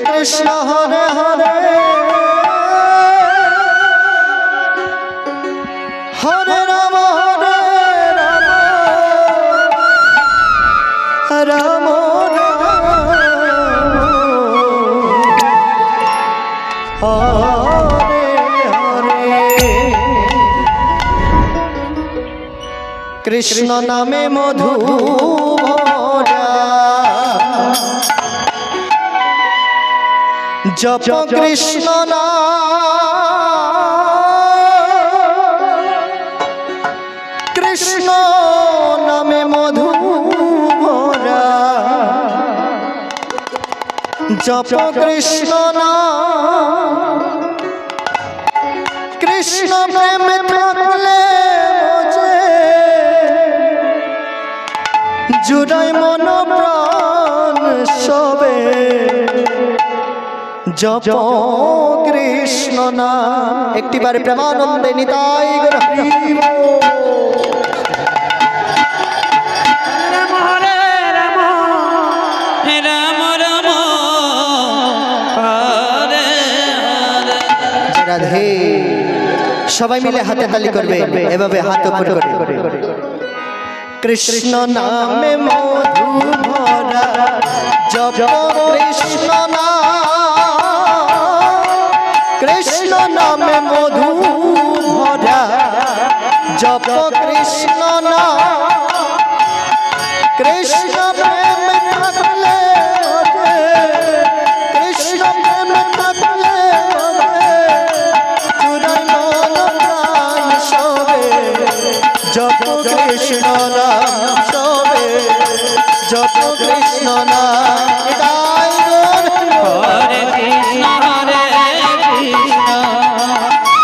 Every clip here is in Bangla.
কৃষ্ণ হরে হরে হরে রাম রাম হরে হরে কৃষ্ণ নামে মধু ভরা জপ কৃষ্ণ কৃষ্ণ নামে মধু ভরা জপ কৃষ্ণ কৃষ্ণ প্রেমে থাকলে জুড়াই মন প্রাণ সবে জপ কৃষ্ণ নাম। একটিবারে প্রেমানন্দে নিতাই রাধে। সবাই মিলে হাতে তালি করবে, এভাবে হাত উপরে করে কৃষ্ণ নামে মধু ভরা জপ কৃষ্ণ কৃষ্ণ নামে মধু ভরা জপ কৃষ্ণ কৃষ্ণ প্রেম থাকলে কৃষ্ণ প্রেম থাকলে জুড়াই মন প্রাণ সবে জপ কৃষ্ণ নাম সবে জপ কৃষ্ণ নাম। হরে কৃষ্ণ হরে কৃষ্ণ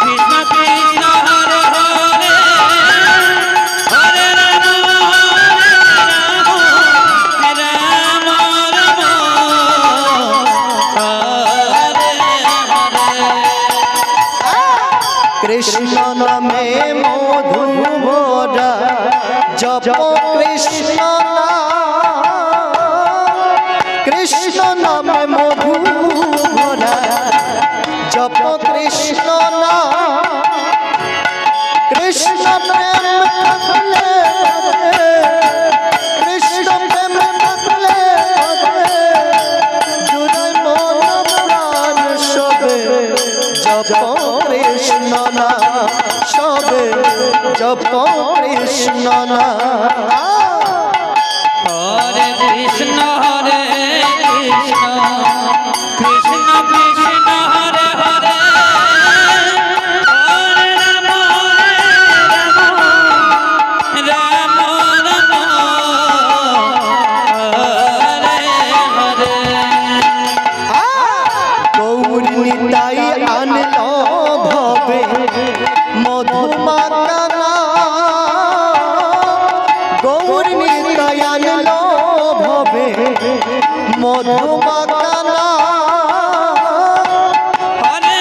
কৃষ্ণ কৃষ্ণ হরে হরে হরে রাম রাম রাম হরে হরে। কৃষ্ণ নামে মধু ভরা জপ কৃষ্ণ কৃষ্ণ নামে মধু ভরা জপ কৃষ্ণ কৃষ্ণ প্রেম থাকলে কৃষ্ণ প্রেম থাকলে জুড়াই মন প্রাণ সবে জপ কৃষ্ণ সবে জপ কৃষ্ণ হরে কৃষ্ণ হরে কৃষ্ণ কৃষ্ণ কৃষ্ণ হরে হরে হরে রাম রাম রাম হরে হরে। গৌর নিতাই আনলো ভবে মধুমাকানা গৌর নিতাই আনলো ভবে মধুমাকানা হরে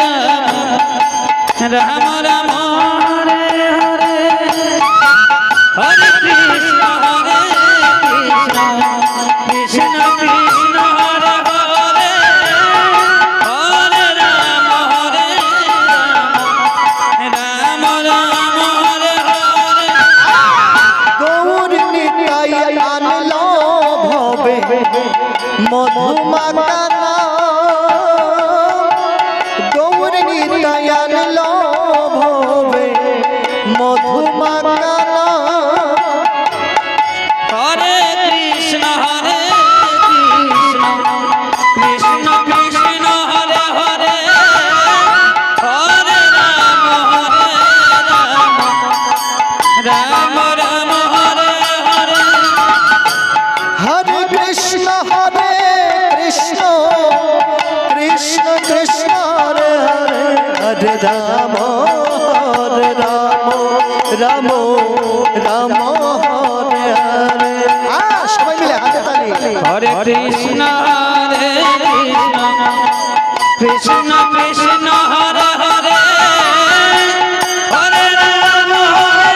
রাম রাম রাম হরে হরে হরে কৃষ্ণ হরে কৃষ্ণ কৃষ্ণ কৃষ্ণ হরে হরে হরে রাম রাম রাম হরে হরে। গৌর নিতাই আনলো ভবে মধুমাকানা গৌর নিতাই আনলো ভবে মধুমাকানা হরে কৃষ্ণ হরে কৃষ্ণ কৃষ্ণ কৃষ্ণ হরে হরে হরে রাম রাম রাম হরে হরে। হরে কৃষ্ণ কৃষ্ণ কৃষ্ণ কৃষ্ণ হরে হরে হরে রাম রাম রাম হরে হরে। সবাই মিলে হাতে তালি। হরে কৃষ্ণ হরে কৃষ্ণ কৃষ্ণ কৃষ্ণ হরে হরে হরে রাম হরে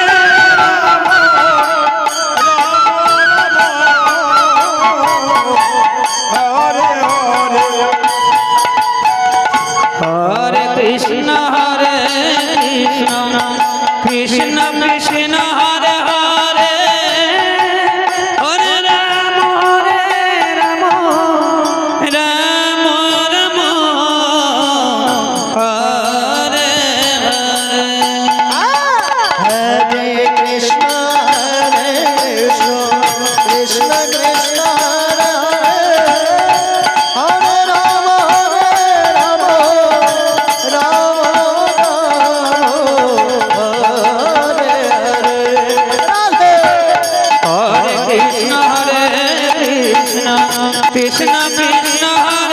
কৃষ্ণ কৃষ্ণ